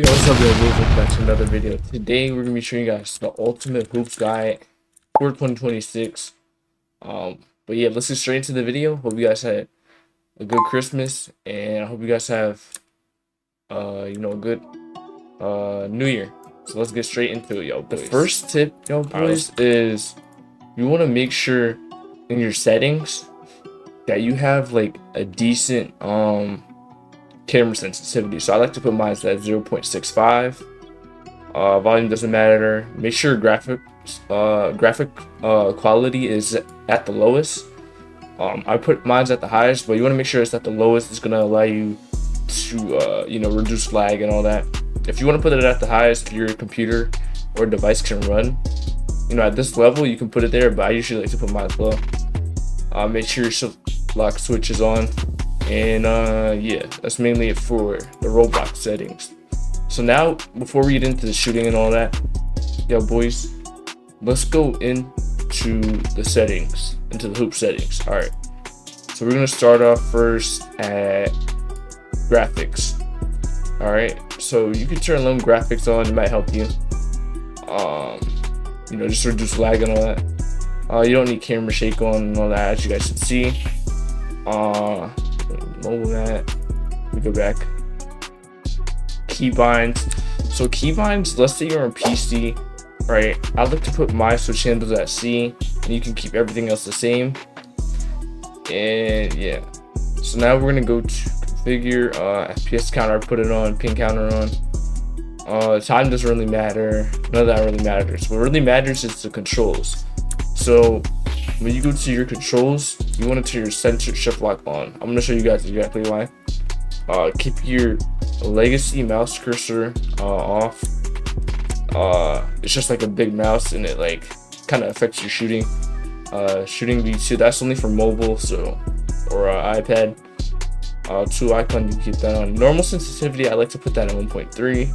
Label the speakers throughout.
Speaker 1: Yo, what's up, guys? Welcome back to another video. Today we're gonna be showing you guys the ultimate hoops guide for 2026. But yeah, let's get straight into the video. Hope you guys had a good Christmas, and I hope you guys have a good New Year. So let's get straight into it, yo. The first tip, yo boys, is you want to make sure in your settings that you have like a decent camera sensitivity. So I like to put mine at 0.65. Volume doesn't matter. Make sure graphic quality is at the lowest. I put mine at the highest, but you want to make sure it's at the lowest. It's gonna allow you to reduce lag and all that. If you want to put it at the highest, your computer or device can run. At this level you can put it there, but I usually like to put mine low. Make sure your lock switch is on. And yeah, that's mainly it for the Roblox settings. So now, before we get into the shooting and all that, yo boys, let's go into the settings, into the hoop settings. All right, so we're gonna start off first at graphics. All right, so you can turn low graphics on. It might help you. Just reduce lag and all that. You don't need camera shake on and all that, as you guys can see. Mobile that. We go back. Keybinds. So keybinds, let's say you're on PC, right? I like to put my switch handles at C, and you can keep everything else the same. And yeah, so now we're gonna go to configure FPS counter. I put it on, ping counter on. Time doesn't really matter. None of that really matters. What really matters is the controls. So when you go to your controls, you want to turn your center shift lock on. I'm gonna show you guys exactly why. Keep your legacy mouse cursor off. It's just like a big mouse, and it like kind of affects your shooting. Shooting V2, that's only for mobile, or iPad. Two icon, you can keep that on. Normal sensitivity, I like to put that at 1.3.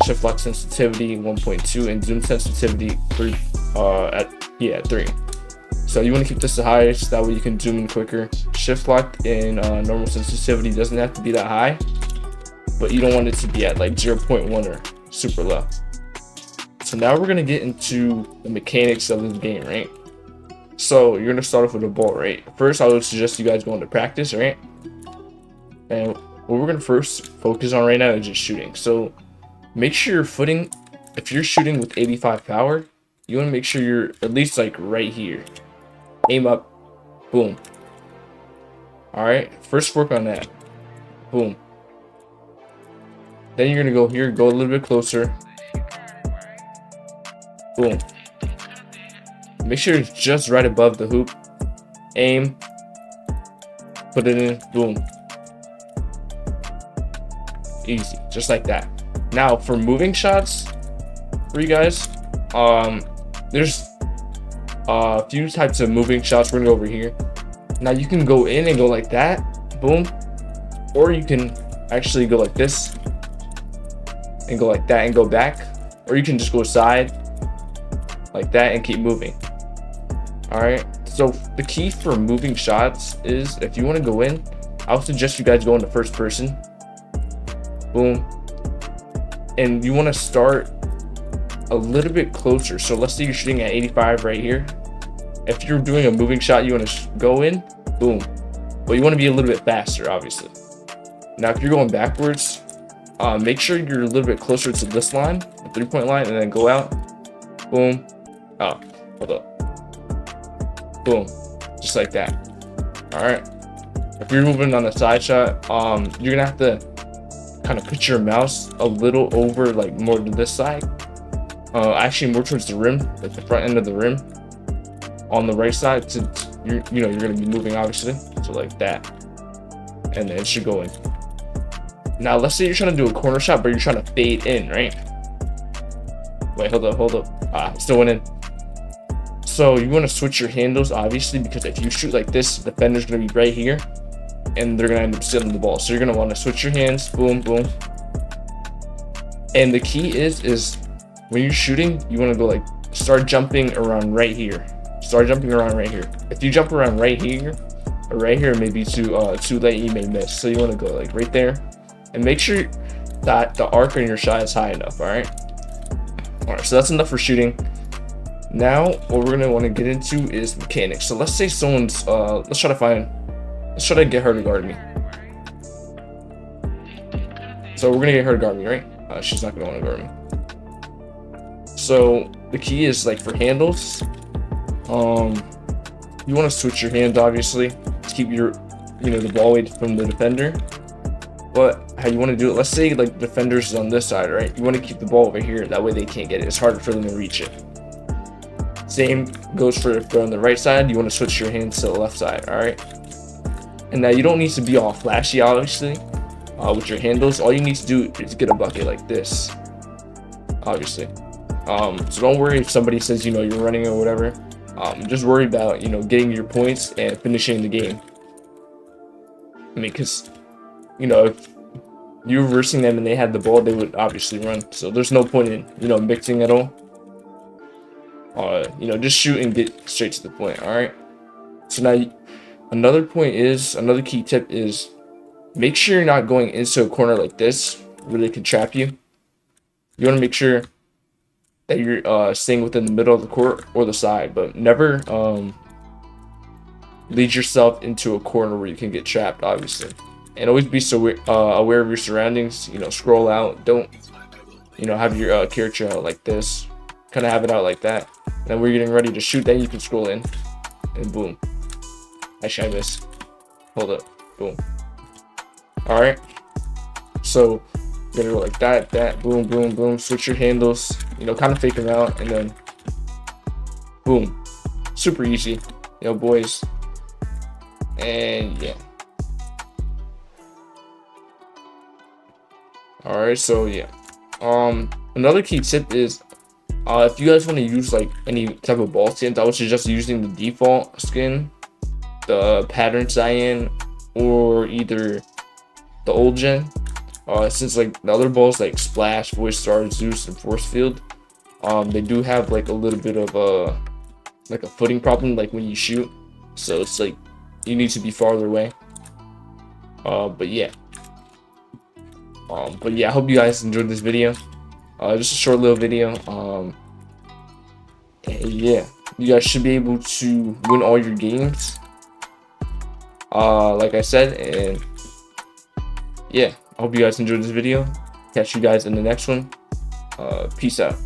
Speaker 1: Shift lock sensitivity 1.2, and zoom sensitivity 3 at 3. So you want to keep this the highest, that way you can zoom in quicker. Shift lock and normal sensitivity doesn't have to be that high, but you don't want it to be at like 0.1 or super low. So now we're gonna get into the mechanics of this game, right? So you're gonna start off with a ball, right? First, I would suggest you guys go into practice, right? And what we're gonna first focus on right now is just shooting. So make sure your footing, if you're shooting with 85 power, you want to make sure you're at least like right here. Aim up, boom. All right, first work on that, boom. Then you're gonna go here, go a little bit closer, boom. Make sure it's just right above the hoop. Aim, put it in, boom. Easy, just like that. Now for moving shots for you guys, there's a few types of moving shots. We're gonna go over here. Now you can go in and go like that, boom, or you can actually go like this and go like that and go back, or you can just go side like that and keep moving. All right, so the key for moving shots is, if you want to go in, I would suggest you guys go into first person, boom, and you want to start a little bit closer. So let's say you're shooting at 85 right here. If you're doing a moving shot, you want to go in, boom, but you want to be a little bit faster, obviously. Now if you're going backwards, make sure you're a little bit closer to this line, the 3-point line, and then go out, boom. Oh, hold up, boom, just like that. All right, if you're moving on the side shot, you're gonna have to kind of put your mouse a little over, like more to this side, actually more towards the rim, like the front end of the rim on the right side, since you're gonna be moving, obviously. So like that, and then it should go in. Now let's say you're trying to do a corner shot, but you're trying to fade in, right? Wait, hold up. Still went in. So you want to switch your handles, obviously, because if you shoot like this, the defender's gonna be right here, and they're gonna end up stealing the ball. So you're gonna want to switch your hands, boom, boom. And the key is when you're shooting, you want to go like, start jumping around right here. Start jumping around right here. If you jump around right here, or right here, maybe too late, you may miss. So you want to go like right there, and make sure that the arc on your shot is high enough. All right, so that's enough for shooting. Now what we're gonna want to get into is mechanics. So let's say someone's let's try to get her to guard me. So we're gonna get her to guard me, right? She's not gonna want to guard me. So the key is, like, for handles, you want to switch your hand, obviously, to keep your, the ball away from the defender. But how you want to do it, let's say like the defender's on this side, right? You want to keep the ball over here, that way they can't get it. It's harder for them to reach it. Same goes for if they're on the right side, you want to switch your hands to the left side, all right? And now you don't need to be all flashy, obviously, with your handles. All you need to do is get a bucket like this, obviously. So don't worry if somebody says, you're running or whatever. Just worry about, getting your points and finishing the game. I mean, because, if you're versing them and they had the ball, they would obviously run. So there's no point in, mixing at all. Just shoot and get straight to the point, all right? So now, another key tip is, make sure you're not going into a corner like this, really could trap you. You want to make sure that you're staying within the middle of the court or the side, but never lead yourself into a corner where you can get trapped, obviously. And always be aware of your surroundings. Scroll out. Don't have your character out like this. Kind of have it out like that. And then we're getting ready to shoot. Then you can scroll in, and boom. Actually, I missed. Hold up. Boom. All right. So you're gonna go like that, boom, boom, boom. Switch your handles. Kind of fake them out, and then boom. Super easy, boys. And yeah. All right. So yeah. Another key tip is, if you guys want to use like any type of ball skins, I would suggest using the default skin, the pattern cyan, or either the old gen. Since like the other balls like Splash, Voice Star, Zeus, and Force Field, they do have like a little bit of a footing problem, like when you shoot. So it's like you need to be farther away. But yeah, I hope you guys enjoyed this video. Just a short little video. Yeah, you guys should be able to win all your games, like I said. And yeah, I hope you guys enjoyed this video. Catch you guys in the next one. Peace out.